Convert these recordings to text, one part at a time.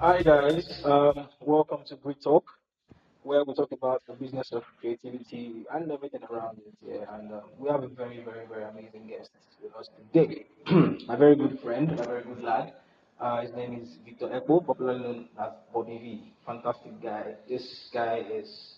Hi guys, welcome to Great Talk, where we talk about the business of creativity and everything around it. Yeah, and we have a very, very, very amazing guest with us today. My very good friend, my very good lad. His name is Victor Ekpo, popularly known as Bobby V. Fantastic guy. This guy is,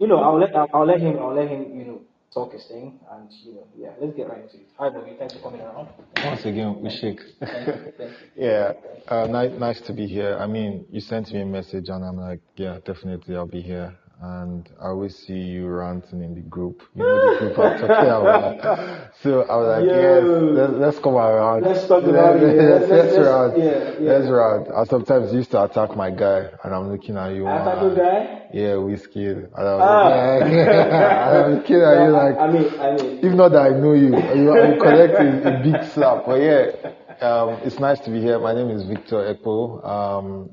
I'll let him, talk his thing, and yeah, let's get right into it. Hi, Bobby. Thanks for coming around. Once again, we shake. Thank you, thank you. Yeah, nice to be here. I mean, you sent me a message, and I'm like, yeah, definitely, I'll be here. And I always see you ranting in the group. You know the group I'm talking about. So I was like, yes, Yo. let's come around. Let's talk about it. Yeah. Let's rant. Yeah. Let's rant. I sometimes used to attack my guy, and I'm looking at you. Attack guy? Yeah, whiskey. And I was Ah. like, yeah. And I'm looking at you like, I mean. if not that I know you, you collect a big slap. But yeah, it's nice to be here. My name is Victor Ekpo,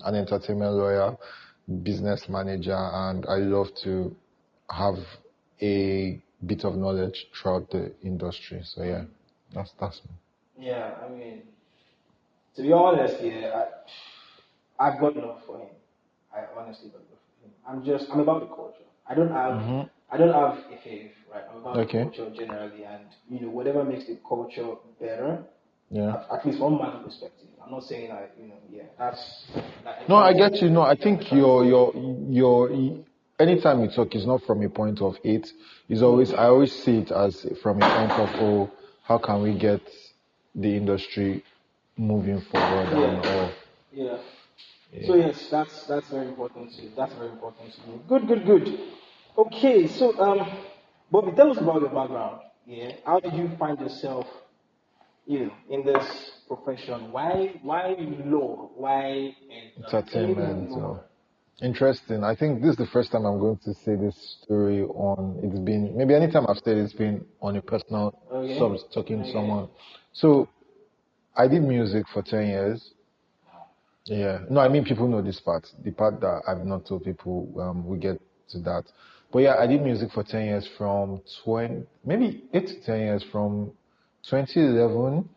an entertainment lawyer, business manager, and I love to have a bit of knowledge throughout the industry. So yeah, that's me. Yeah, I mean, to be honest, yeah, I've got love for him. I honestly got love for him. I'm about the culture. I don't have a fave, right? I'm about the Okay. culture generally, and whatever makes the culture better, Yeah. at least from my perspective. I'm not saying yeah, No, I get you. No, I think your anytime you talk is not from a point of hate. It's always I always see it as from a point of oh, how can we get the industry moving forward and all. Yeah. So yes, that's very important to that's very important to me. Good. Okay, so Bobby, tell us about your background. Yeah, how did you find yourself, in this profession? Why law? Why Entertainment. law? Interesting. I think this is the first time I'm going to say this story on. It's been maybe anytime I've said it's been on a personal talking to someone. So I did music for 10 years. Yeah. No, I mean people know this part. The part that I've not told people, we get to that. But yeah, I did music for 10 years from 20, maybe 8 to 10 years from 2011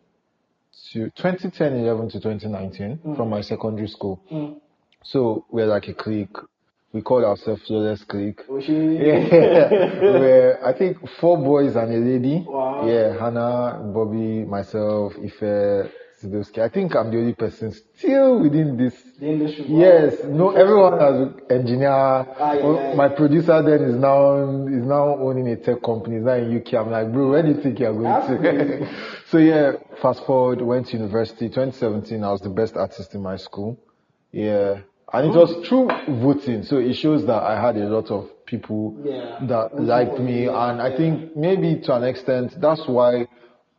to 2010, 11 to 2019 from my secondary school. So we're like a clique. We call ourselves Flawless Clique. Yeah. We're, I think, 4 boys and a lady. Wow. Yeah, Hannah, Bobby, myself, Ife, Sidoski. I think I'm the only person still within this. The industry. Yes. No, everyone has engineer. My producer then is now owning a tech company. He's now in UK. I'm like, bro, where do you think you're going to? So yeah, fast forward, went to university. 2017, I was the best artist in my school. Yeah. And it was through voting, so it shows that I had a lot of people that liked me, and I think maybe to an extent that's why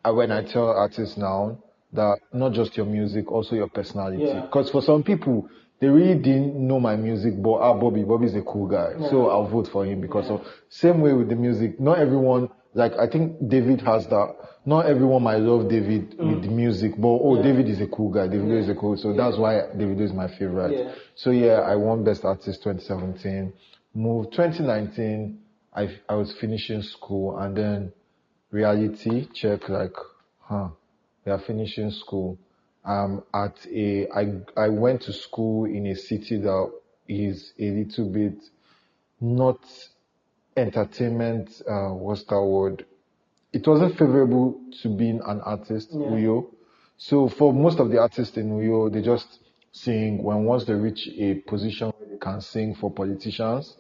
when I tell artists now that not just your music, also your personality. Because for some people, they really didn't know my music, but Bobby's a cool guy, so I'll vote for him because of same way with the music. Not everyone, like I think David has that. Not everyone might love David with the music, but David is a cool guy. David is a cool, so that's why David is my favorite. So yeah, I won Best Artist 2017. Moved 2019. I was finishing school, and then reality check like, we are finishing school. I went to school in a city that is a little bit not entertainment. What's that word? It wasn't favorable to being an artist, Uyo. So for most of the artists in Uyo, they just sing when once they reach a position where they can sing for politicians.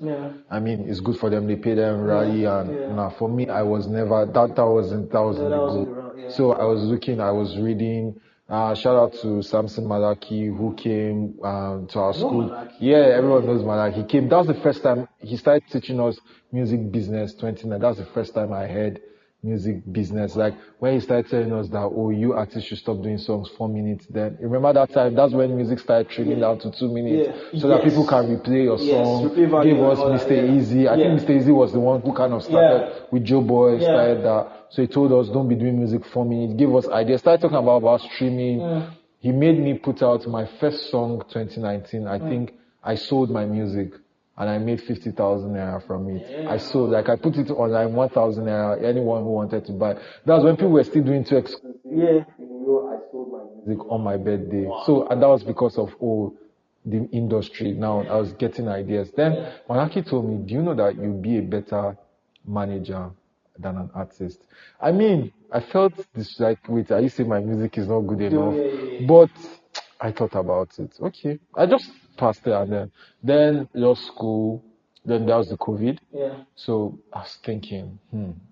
I mean, it's good for them. They pay them rally and nah. For me, I was never that. That wasn't the goal. So I was looking. I was reading. Shout out to Samson Malaki who came to our school. Yeah, everyone knows Malaki. He came. That was the first time he started teaching us music business. 29. That was the first time I heard music business. Like when he started telling us that, oh, you artists should stop doing songs 4 minutes. Then remember that time? That's when music started trimming down to 2 minutes, so that people can replay your song. Give us Mr. Easy. I think Mr. Easy was the one who kind of started with Joe Boy. Started that. So he told us, don't be doing music 4 minutes. Give us ideas. Started talking about streaming. He made me put out my first song 2019. I think I sold my music. And I made 50,000 naira from it. I sold, like I put it online, 1,000 naira, anyone who wanted to buy. That's when people were still doing too exclusive. I sold my music on my birthday. So, and that was because of, the industry now. I was getting ideas. Then Manaki told me, do you know that you'll be a better manager than an artist? I mean, I felt this like, wait, are you saying my music is not good enough? But I thought about it. Okay. I just passed it, and then law school, then that was the COVID. So I was thinking,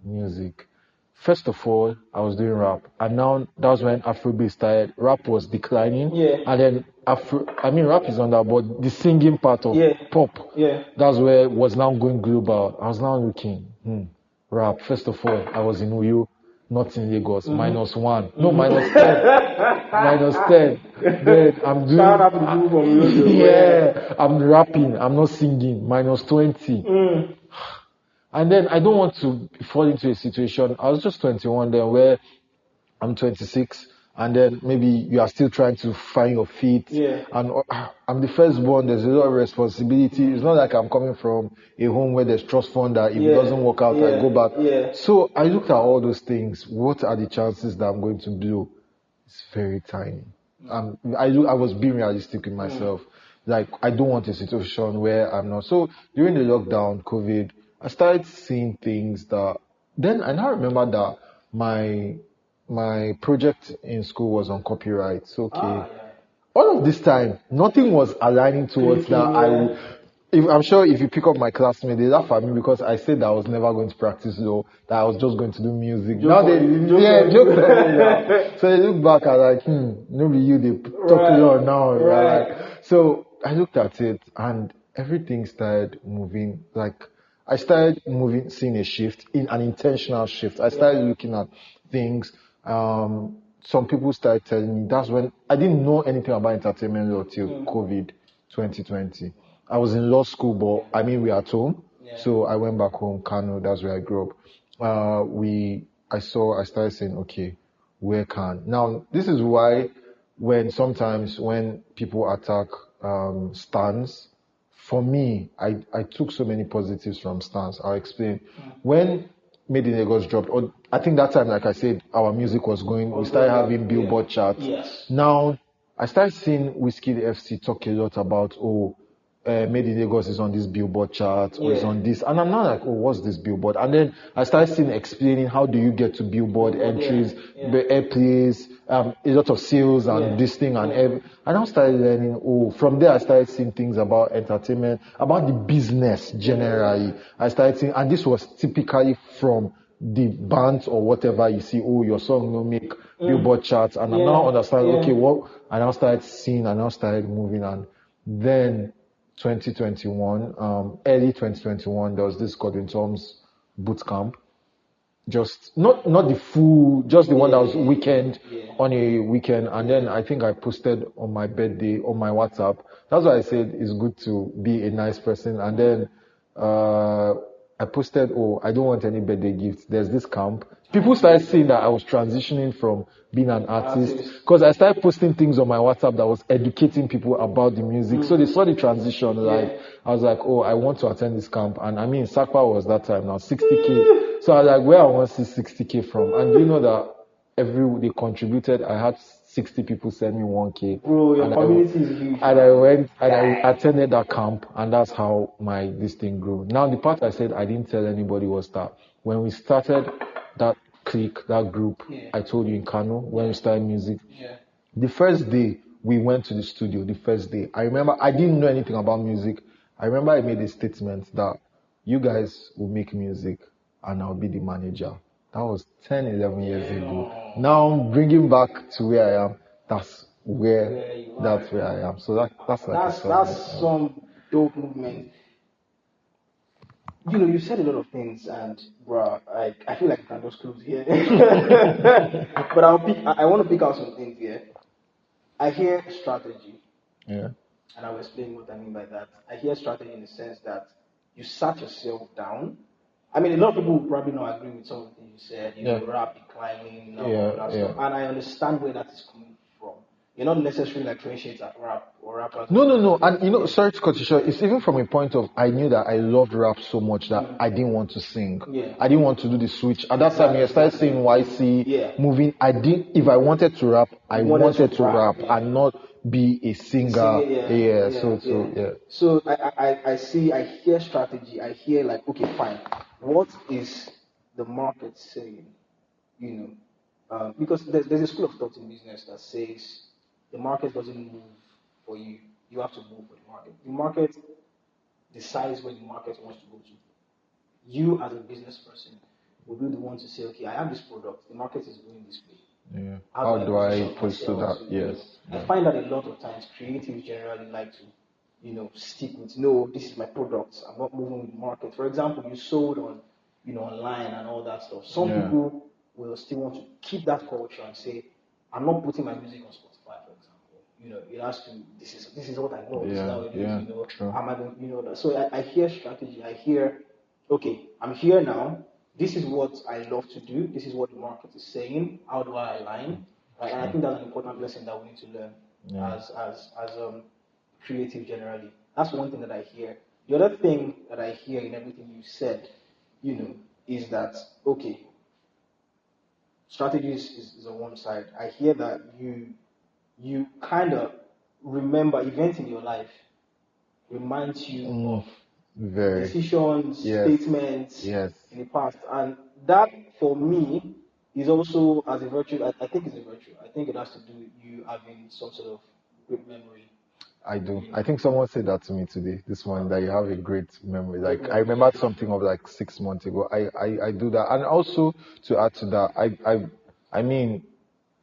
music. First of all, I was doing rap, and now that was when Afrobeat started. Rap was declining, and then rap is on that, but the singing part of pop, that's where it was now going global. I was now looking, rap. First of all, I was in Uyo, not in Lagos, -1, no -10, -10. Then I'm doing, yeah, I'm rapping, I'm not singing, -20. And then I don't want to fall into a situation. I was just 21 then, where I'm 26, and then maybe you are still trying to find your feet. And I'm the firstborn. There's a lot of responsibility. It's not like I'm coming from a home where there's trust fund that if it doesn't work out, I go back. So I looked at all those things. What are the chances that I'm going to blow? It's very tiny. I was being realistic with myself. Like, I don't want a situation where I'm not. So during the lockdown, COVID, I started seeing things that. Then I now remember that my project in school was on copyright. So all of this time, nothing was aligning towards that. I'm sure if you pick up my classmates, they laugh at me because I said that I was never going to practice law, that I was just going to do music. Now they joke on me now. So they look back at like, maybe you they talk law now. Like, so I looked at it and everything started moving. Like, I started seeing a shift, in an intentional shift. I started looking at things. Some people started telling me, that's when I didn't know anything about entertainment law till COVID 2020. I was in law school, but we were at home. So I went back home, Kano, that's where I grew up. I started saying, okay, where can? Now, this is why sometimes when people attack stans, for me, I took so many positives from stans. I'll explain. When Made in Lagos dropped, or I think that time, like I said, our music was going, we started having Billboard charts. Now, I started seeing Whiskey FC talk a lot about, Made in Lagos is on this Billboard chart, or is on this. And I'm not like, what's this Billboard? And then I started seeing explaining how do you get to Billboard entries, the airplays, a lot of sales and this thing and every. I now started learning, from there I started seeing things about entertainment, about the business generally. I started seeing, and this was typically from the bands or whatever you see, your song no make Billboard charts. And I now understand, I now started seeing, I now started moving, and then 2021, early 2021, there was this Godwin Tom's boot camp. Just not the full, just the one that was on a weekend. And then I think I posted on my birthday on my WhatsApp. That's why I said it's good to be a nice person. And then I posted, I don't want any birthday gifts. There's this camp. People started seeing that I was transitioning from being an artist, because I started posting things on my WhatsApp that was educating people about the music. So they saw the transition. Like, I was like, I want to attend this camp. And Sakpa was that time now 60K. So I was like, where I want to see 60K from? And you know that they contributed. I had 60 people send me 1K. Bro, your community is huge. And I went and I attended that camp, and that's how this thing grew. Now, the part I said I didn't tell anybody was that when we started that clique, that group, I told you in Kano, when we started music, the first day we went to the studio, I remember I didn't know anything about music. I remember I made a statement that you guys will make music and I'll be the manager. That was 10, 11 years ago. Now, bringing back to where I am, that's where I am. So that's some dope movement. You said a lot of things, and bro, I feel like I can just close here. But I want to pick out some things here. I hear strategy. Yeah. And I'll explain what I mean by that. I hear strategy in the sense that you sat yourself down. A lot of people will probably not agree with some of the things you said, rap declining, all that stuff. And I understand where that is coming from. You're not necessarily like differentiate rap or rappers. No. And sorry to cut you short, it's even from a point of, I knew that I loved rap so much that I didn't want to sing. I didn't want to do the switch. At that time, I started saying YC, moving. If I wanted to rap, I wanted to rap and not be a singer. Yeah. So I hear strategy. I hear like, okay, fine. What is the market saying? You know, because there's a school of thought in business that says the market doesn't move for you. You have to move for the market. The market decides where the market wants to go to. You as a business person will be the one to say, okay, I have this product. The market is going this way. Yeah. How do I position pursue myself that? to, Yes. I find that a lot of times creatives generally like to, stick with, no, this is my product. I'm not moving with the market. For example, you sold on, online and all that stuff. Some Yeah. people will still want to keep that culture and say, I'm not putting my music on Spotify, for example. It has to, this is what I know, this is how it is, True. am I going, that. So I hear strategy, I hear, okay, I'm here now. This is what I love to do. This is what the market is saying. How do I align? Right? And I think that's an important lesson that we need to learn as creative generally. That's one thing that I hear. The other thing that I hear in everything you said, is that okay, strategies is on one side. I hear that you kind of remember events in your life reminds you of Very. decisions, statements Yes. in the past. And that, for me, is also as a virtue. I think it's a virtue. I think it has to do with you having some sort of good memory. I do. I think someone said that to me today, this morning, that you have a great memory. Great Like I memory, remembered something of like 6 months ago. I do that. And also to add to that, I mean,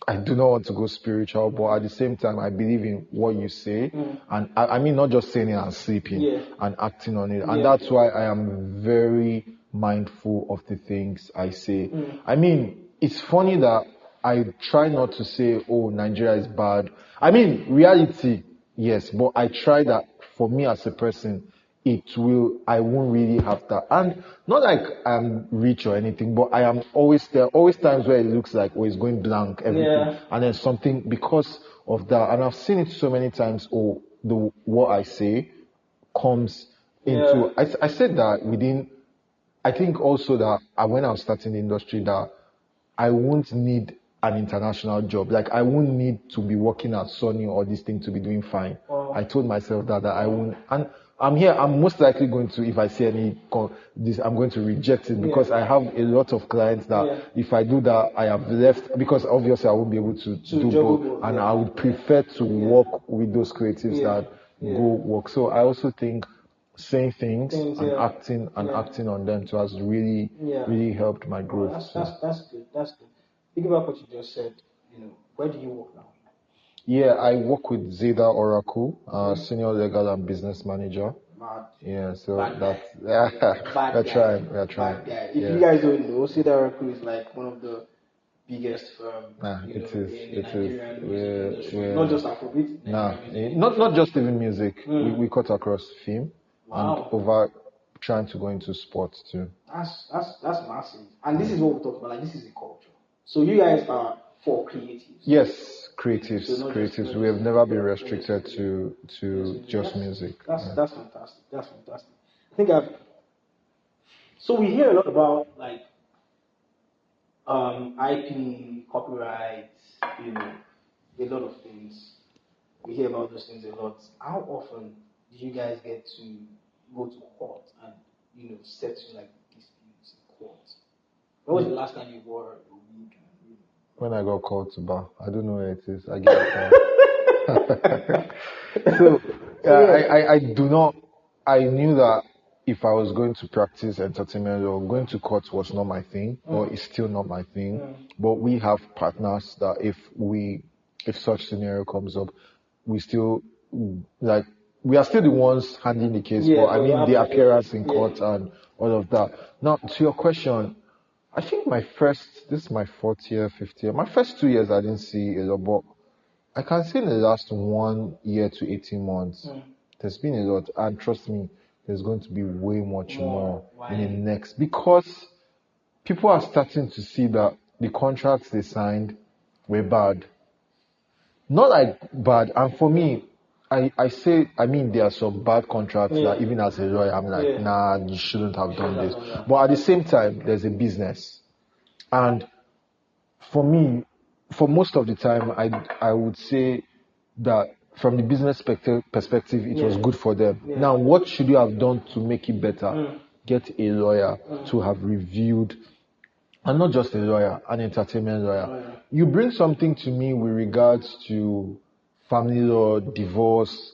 I do not want to go spiritual, but at the same time, I believe in what you say. And I mean, not just saying it and sleeping and acting on it. And that's why I am very mindful of the things I say. I mean, it's funny that I try not to say, oh, Nigeria is bad. I mean, reality, yes, but I try that for me as a person, I won't really have that. And not like I'm rich or anything, but there are always times where it looks like, oh, it's going blank, everything. And then something, because of that, and I've seen it so many times, what I say comes into, I said that I think also that when I was starting the industry, that I won't need an international job. Like I won't need to be working at Sony or this thing to be doing fine. I told myself that I won't, and I'm here. I'm most likely going to, if I see this, I'm going to reject it because I have a lot of clients that if I do that, I have left because obviously I won't be able to do both, and I would prefer to work with those creatives that go work. So I also think saying things and acting on them too has really helped my growth. That's good. That's good. Think about what you just said. Where do you work now? Yeah, I work with Zaeda Oracle, senior legal and business manager. Mad. Yeah, so Bad guy. that's Bad we're guy. trying, we're Bad trying. guy. If you guys don't know, Zaeda Oracle is like one of the biggest firm, It is, in the it is. Nigerian music industry. Not just Afrobeat, Nigerian music Not just even music. We cut across film and Wow. over trying to go into sports too. That's massive. And this is what we talk about. Like this is a culture. So you guys are for creatives. Yes, creatives, So not creatives. just- We have never been restricted to just That's- music. That's fantastic. That's fantastic. I think I've. So we hear a lot about like IP, copyright, a lot of things. We hear about those things a lot. How often do you guys get to go to court and settle like disputes in court? When was the last time you wore a wig? When I got called to bar, I don't know where it is. I get it. So I do not. I knew that if I was going to practice entertainment or going to court was not my thing, or it's still not my thing. But we have partners that if such scenario comes up, we still like we are still the ones handling the case. But I mean the appearance in court and all of that. Now to your question, I think this is my fourth year, fifth year. My first 2 years I didn't see a lot, but I can say in the last 1 year to 18 months, there's been a lot. And trust me, there's going to be way much more in the next, because people are starting to see that the contracts they signed were bad. Not like bad. And for me, I mean, there are some bad contracts that even as a lawyer, I'm like, nah, you shouldn't have done this. But at the same time, there's a business. And for me, for most of the time, I would say that from the business perspective, it was Yeah. good for them. Yeah. Now, what should you have done to make it better? Get a lawyer to have reviewed, and not just a lawyer, an entertainment lawyer. You bring something to me with regards to family law, divorce,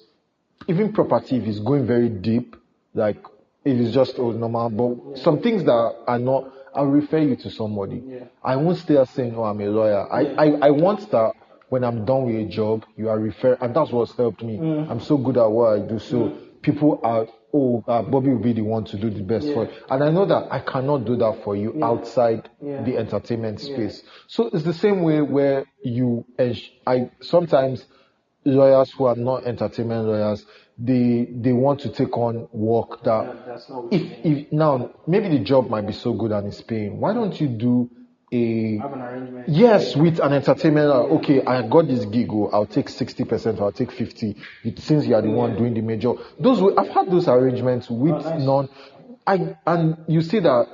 even property if it's going very deep, like if it's just normal, but some things that are not, I'll refer you to somebody. I won't stay saying, oh, I'm a lawyer. I want that when I'm done with a job, you are referred, and that's what's helped me. I'm so good at what I do, so people are, Bobby will be the one to do the best for it. And I know that I cannot do that for you outside the entertainment space. So it's the same way where I sometimes lawyers who are not entertainment lawyers, they want to take on work that That's not if now maybe the job might be so good and it's paying. Why don't you do have an arrangement. yes with an entertainment lawyer? Okay, I got this gig, I'll take 60% or I'll take 50 since you are the one doing the major. I've had those arrangements with none. And you see that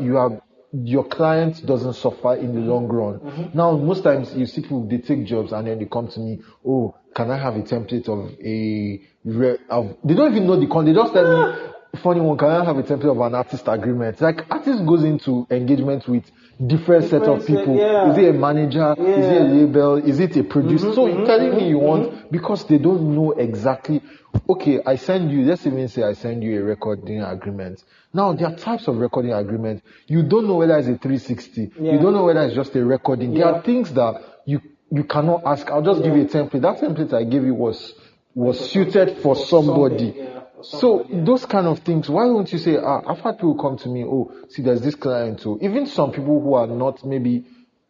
your client doesn't suffer in the long run. Now, most times you see people, they take jobs and then they come to me, oh, can I have a template of they don't even know they just tell me, funny one, can I have a template of an artist agreement? Like, artist goes into engagement with different set of people. Is it a manager? Is it a label? Is it a producer? So you're telling me you want, because they don't know exactly. Okay, let's even say I send you a recording agreement. Now, there are types of recording agreement. You don't know whether it's a 360. You don't know whether it's just a recording. There are things that you cannot ask. I'll just give you a template. That template I gave you was suited for somebody. So those kind of things, why don't you say, I've had people come to me, oh, see, there's this client too. Even some people who are not, maybe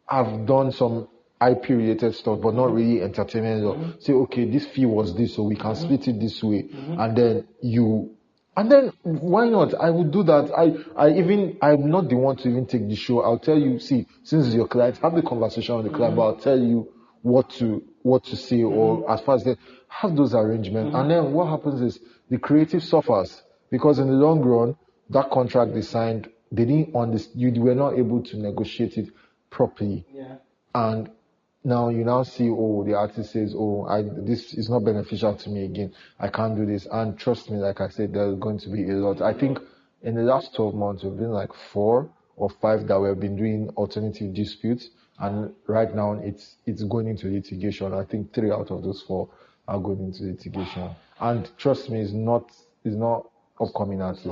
have done some IP related stuff, but not really entertainment, or say, okay, this fee was this, so we can split it this way. And then why not? I would do that. I'm not the one to even take the show. I'll tell you, see, since it's your client, have the conversation with the client, but I'll tell you what to say, or as far as that, have those arrangements. And then what happens is the creative suffers, because in the long run, that contract they signed, they didn't understand, you were not able to negotiate it properly. And now you now see, the artist says, this is not beneficial to me again. I can't do this. And trust me, like I said, there's going to be a lot. I think in the last 12 months, we've been like 4 or 5 that we've been doing alternative disputes. And right now it's going into litigation. I think 3 out of those 4 are going into litigation. And trust me, it's not upcoming artists.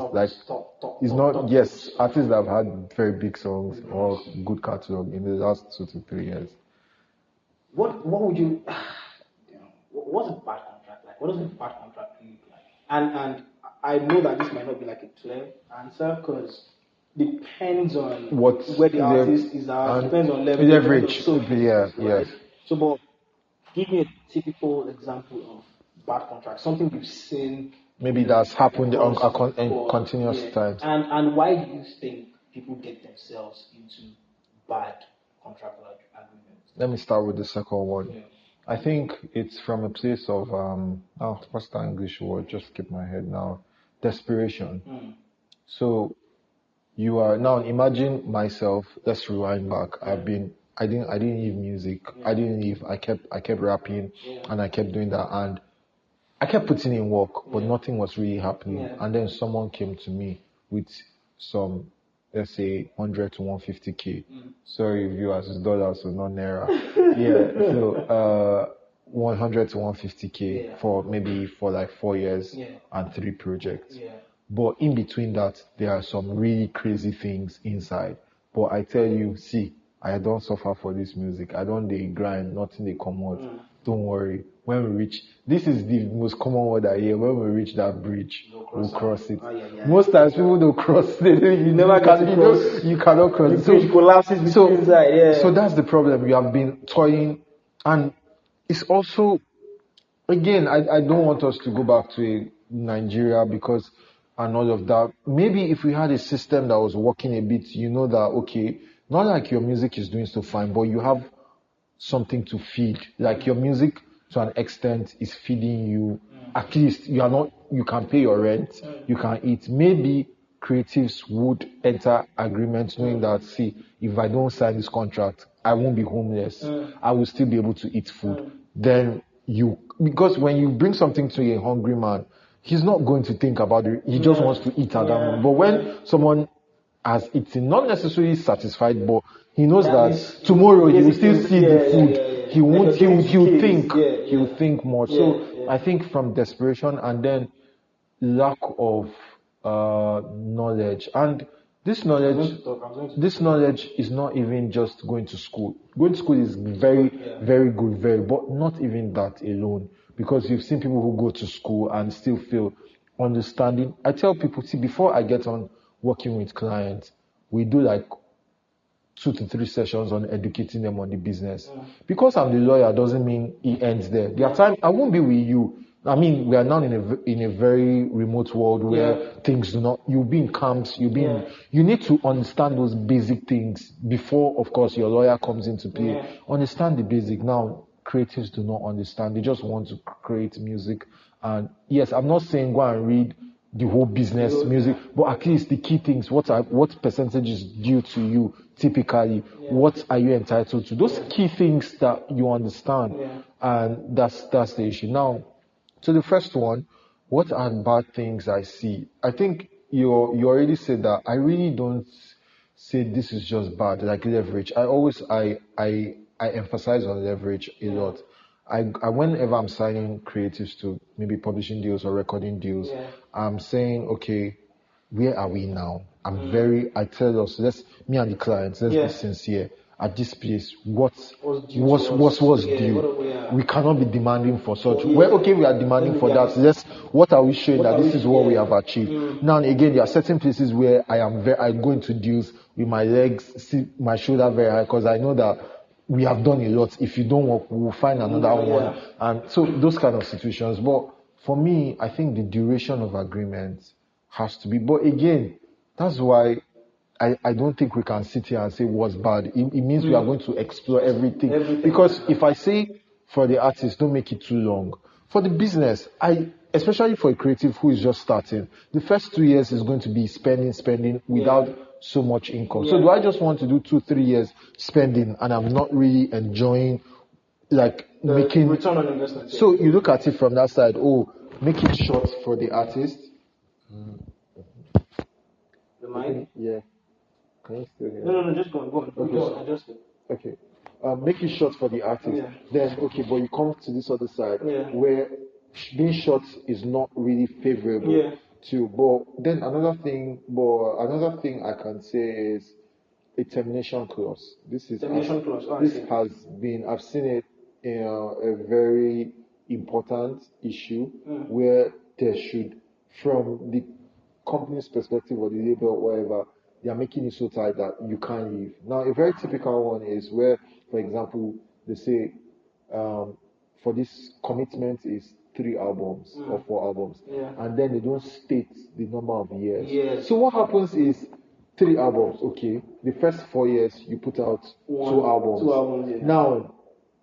Yes, artists that have had very big songs or good catalog in the last 2 to 3 years. What would you? What's a bad contract like? What does a bad contract look like? And I know that this might not be like a clear answer, because depends on where the artist is at, depends on leverage. So yes. So, but give me a typical example of bad contract, something you've seen. Maybe that's happened in continuous times. And why do you think people get themselves into bad contract agreements? Let me start with the second one. I think it's from a place of what's the English word? Just skip my head now. Desperation. So you are now, imagine myself. Let's rewind back. I didn't leave music. I didn't leave. I kept rapping, and I kept doing that, and I kept putting in work, but nothing was really happening. And then someone came to me with some, let's say, 100 to 150k. Sorry, viewers, it's dollars, so not naira. So 100 to 150k for like 4 years and 3 projects. But in between that, there are some really crazy things inside. But I tell you, see, I don't suffer for this music. I don't grind, nothing they come out. Don't worry. When we reach, this is the most common word I hear. When we reach that bridge, we'll cross it. Most times people don't cross. You never can. You cannot cross. The bridge collapses between inside. So that's the problem. You have been toying, and it's also, again, I don't want us to go back to Nigeria because and all of that. Maybe if we had a system that was working a bit, that okay, not like your music is doing so fine, but you have something to feed. Like your music to an extent is feeding you. At least you can pay your rent, you can eat. Maybe creatives would enter agreements knowing that, see, if I don't sign this contract, I won't be homeless. I will still be able to eat food. Then because when you bring something to a hungry man, he's not going to think about it. He just wants to eat at that moment. But when someone has eaten, not necessarily satisfied, but he knows that tomorrow he will still see the food. He won't. He will think. He will think more. So I think from desperation and then lack of knowledge, and this knowledge is not even just going to school. Going to school is very very good, very, but not even that alone, because you've seen people who go to school and still feel understanding. I tell people, see, before I get on working with clients, we do like 2 to 3 sessions on educating them on the business. Because I'm the lawyer doesn't mean it ends there. There are times I won't be with you. I mean, we are now in a very remote world where things do not. You'll be in camps. You need to understand those basic things before, of course, your lawyer comes into play. Understand the basic. Now, creatives do not understand. They just want to create music. And yes, I'm not saying go and read the whole business music, but at least the key things, what percentage is due to you typically, what are you entitled to, those key things that you understand. And that's the issue. Now, so the first one, what are bad things I see? I think you already said that. I really don't say this is just bad, like leverage. I emphasize on leverage a lot. I whenever I'm signing creatives to maybe publishing deals or recording deals, I'm saying, okay, where are we now? I tell us, me and the clients, let's be sincere. At this place, what's due? We cannot be demanding for such. Well, okay, we are demanding for that. What are we showing that this is what we have achieved? Now, again, there are certain places where I go into deals with my legs, see my shoulder very high, because I know that we have done a lot. If you don't work, we'll find another one. And so those kind of situations. But for me, I think the duration of agreements has to be. But again, that's why I don't think we can sit here and say what's bad. It means we are going to explore everything. Because if I say for the artist, don't make it too long. For the business, especially for a creative who is just starting, the first 2 years is going to be spending without so much income. So do I just want to do 2 3 years spending and I'm not really enjoying like making return on investment? So you look at it from that side. Oh, make it short for the artist. The mic? Yeah. Can you still hear? No, just go on. Okay. Adjust it. Okay. Make it short for the artist. Then, okay, but you come to this other side where being short is not really favorable to. But then another thing I can say is a termination clause. Termination clause. I've seen it in a very important issue where there should, from the company's perspective or the label or whatever, they are making it so tight that you can't leave. Now, a very typical one is where, for example, they say for this commitment is 3 albums or 4 albums, and then they don't state the number of years. So what happens is 3 albums, okay, the first 4 years you put out 2 albums. Now,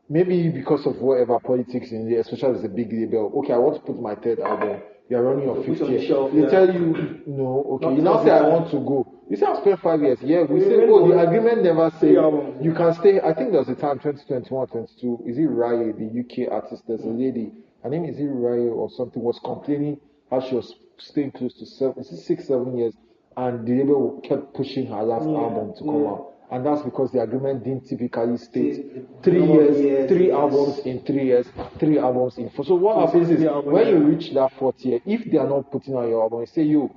maybe because of whatever politics in there, especially as a big label, okay, I want to put my 3rd album. You are running your 5th year. They tell you no. Okay, you now say I want to go. You say I've spent 5 years. Yeah, we say the agreement never say you can stay. I think there was a time 2021, 22. Is it Rye, the UK artist? There's a lady. Her name is it Rye or something, was complaining how she was staying close to 6, 7 years, and the label kept pushing her last album to come out. And that's because the agreement didn't typically state 3 years, 3 albums in 3 years, 3 albums in 4. So what happens is when you reach that 4th year, if they are not putting on your album, you say, yo,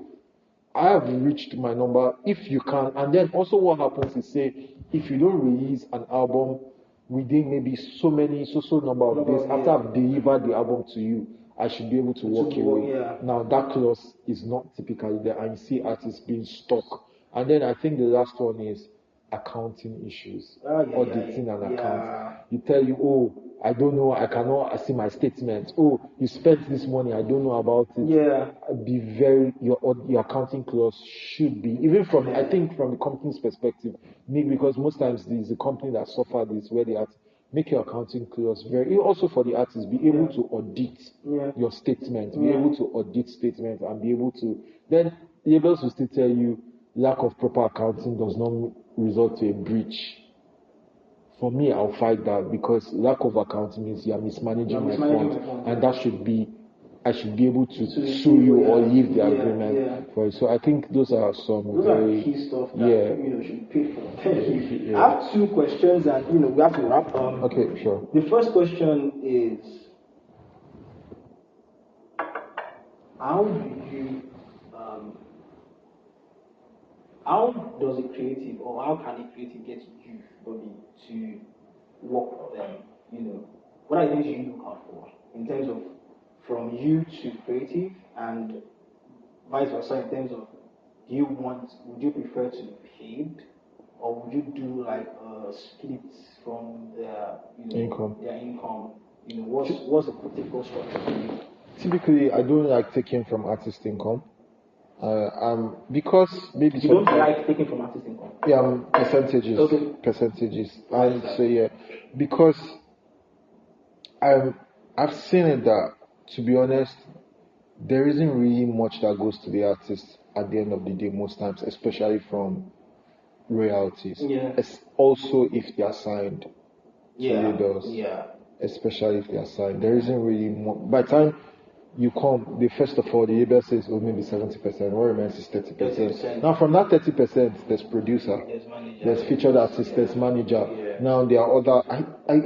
I have reached my number. If you can, and then also what happens is, say, if you don't release an album within maybe so number of days after I've delivered the album to you, I should be able to walk away. Now that clause is not typically there, and you see artists being stuck. And then I think the last one is accounting issues, auditing an account. You tell you, oh, I don't know, I cannot see my statement. Oh, you spent this money, I don't know about it. Be very your accounting clause should be, even from I think from the company's perspective, because most times there's a company that suffer this where they have to make your accounting clause very, also for the artist, be able to audit your statement, be able to audit statement and be able to then labels will still tell you lack of proper accounting does not result to a breach. for me, I'll fight that because lack of accounting means you are mismanaging my funds, and that should be, I should be able to sue you or leave the agreement for it. So I think those are some very key stuff that should pay for. Thank you. I have two questions, and we have to wrap. Okay, sure. The first question is, how do you how does a creative, or how can a creative get you, Bobby, to work with them? What are the things you look out for in terms of from you to creative, and vice versa in terms of would you prefer to be paid, or would you do like a split from their Income. What's the typical structure for you? Typically, I don't like taking from artist income. Because maybe you don't like taking from artist income. Yeah, percentages. Okay. Percentages. And so yeah, because I've seen it that, to be honest, there isn't really much that goes to the artist at the end of the day most times, especially from royalties. Yeah. Also if they are signed to labels. Yeah. Especially if they are signed. There isn't really more. By the time you come, first of all, the label says, oh, maybe 70%, what remains is 30%. Now, from that 30%, there's producer, there's featured artist, there's manager. Yeah. Now, there are other, I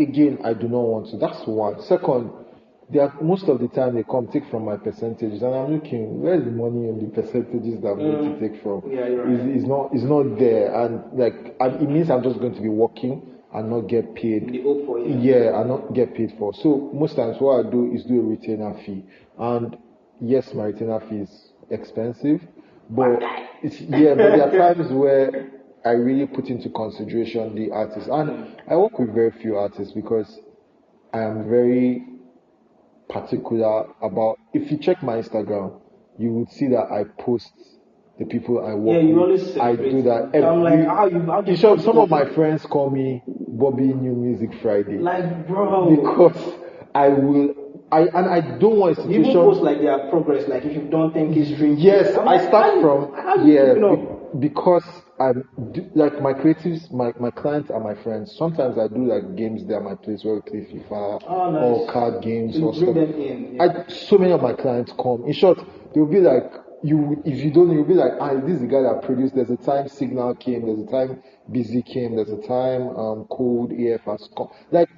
do not want to. That's one. Second, most of the time they come take from my percentages, and I'm looking, where's the money in the percentages that I'm going to take from? Yeah, you're right. It's not there, and it means I'm just going to be working and not get paid. And not get paid for. So most times what I do is do a retainer fee, and yes, my retainer fee is expensive, but but there are times where I really put into consideration the artist, and I work with very few artists because I am very particular about. If you check my Instagram, you would see that I post the people I work with. I do that every. Some of my friends call me Bobby New Music Friday. Like, bro. Because I will. I don't want institution. Even post like their progress, like if you've done 10K stream. Yes, I start from because like my creatives, my clients are my friends. Sometimes I do like games there at my place where we play FIFA or card games or stuff. Bring them in. So many of my clients come. In short, they'll be like, if you don't, you'll be like, this is the guy that produced. There's a time Signal came. There's a time Busy came. There's a time Cold AF has come. Like,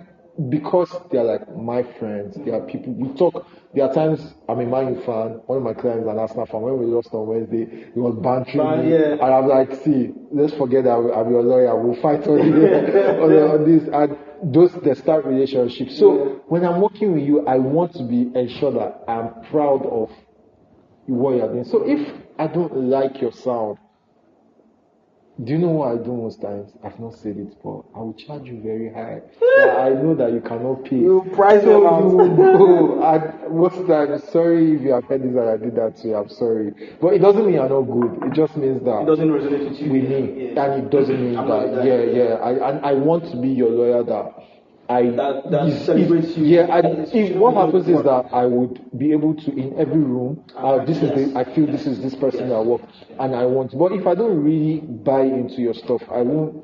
because they're like my friends, they are people we talk. There are times I'm a Man U fan, one of my clients an Arsenal fan. When we lost on Wednesday, he was bantering me, and I'm like, see, let's forget that I'm your lawyer. We'll fight on this, and they start relationships. So when I'm working with you, I want to be ensure that I'm proud of what you're doing. So if I don't like your sound, do you know what I do most times? I've not said it, but I will charge you very high. I know that you cannot pay. You price them out. Most times, sorry if you have heard this and I did that to you, I'm sorry. But it doesn't mean you're not good. It just means that it doesn't resonate with you. With me. And it doesn't mean I want to be your lawyer that celebrates you. What happens is that I would be able to in every room. I feel this is this person that work, and I want. But if I don't really buy into your stuff, I won't.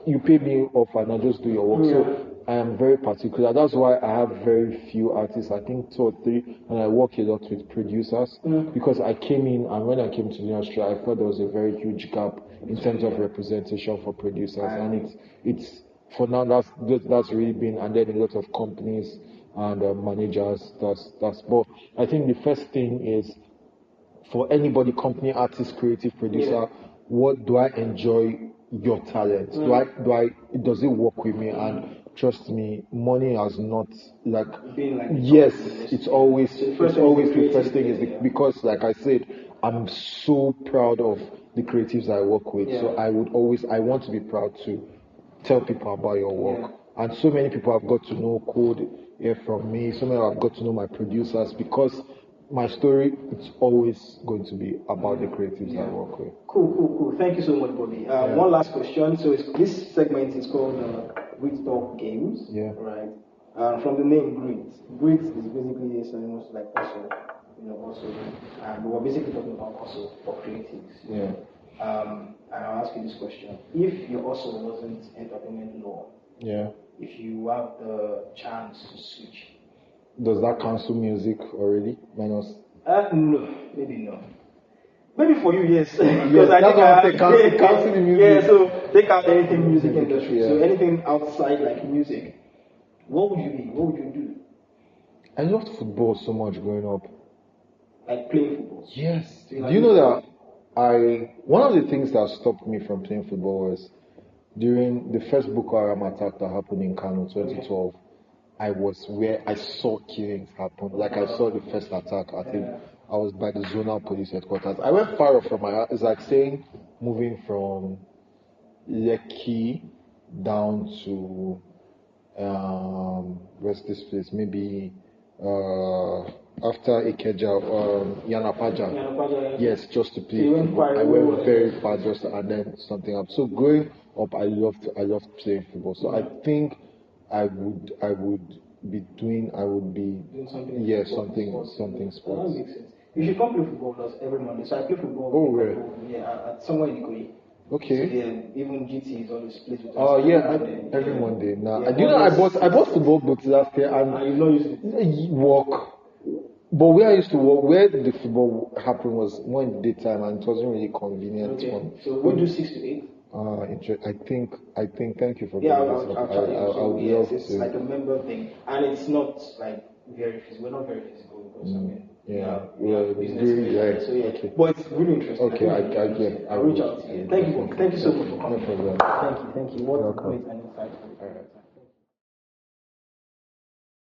You pay me off, and I'll just do your work. So I am very particular. That's why I have very few artists. I think 2 or 3, and I work a lot with producers because I came in, and when I came to the industry, I thought there was a very huge gap in terms of representation for producers, and it's. For now, that's really been, and then a lot of companies and managers. But I think the first thing is for anybody, company, artist, creative, producer. What do I enjoy your talent? Does it work with me? And trust me, money has not it's always the first thing is because like I said, I'm so proud of the creatives I work with. So I want to be proud to tell people about your work. And so many people have got to know Code from me. So many have got to know my producers because my story, it's always going to be about the creatives I work with. Cool. Thank you so much, Bobby. One last question. So this segment is called Grit Talk Games. Yeah. Right. From the name Grit. Grit is basically synonymous like hustle. We're basically talking about hustle for creatives. Yeah. And I'll ask you this question: if your hustle wasn't entertainment law, Yeah. if you have the chance to switch. Does that cancel music already? Minus. No, maybe no. Maybe for you, yes. Yes, Because I that's think what I I'm saying. Cancel the music. Yeah, so take out anything music industry. Yeah. So anything outside like music, what would you be? What would you do? I loved football so much growing up. Like playing football. Yes. So Do you know that one of the things that stopped me from playing football was during the first Boko Haram attack that happened in Kano 2012. I was where I saw killings happen. Like I saw the first attack. I think I was by the zonal police headquarters. I went far off from my house. It's like saying moving from Lekki down to where's this place? Maybe after Ikeja, Yanapaja. Yes, just to play football. I went very far just and then something up. So growing up, I loved playing football. So I think I would be doing something. yeah, something That sports. makes sense. You should come play football with us every Monday. So I play football. Oh, where? Yeah, at somewhere in Ikoyi. Okay. So yeah, even GT is always plays with us. Oh yeah, every yeah. Monday. Now, Yeah, do you know I bought football boots last year and and you not using it. walk. But where I used to work, where the football happened was more in the daytime, and it wasn't really convenient. Okay. So we do 6 to 8. I think. Thank you for Yeah, bringing this up. I'll try you. I So would yes, love it's to. like a member thing, and it's not like very physical. We're not very physical because I mean, we have business. So yeah, okay. but it's really interesting. Okay, I'll reach out to you. Thank you so much for coming. No problem. Thank you. What a great and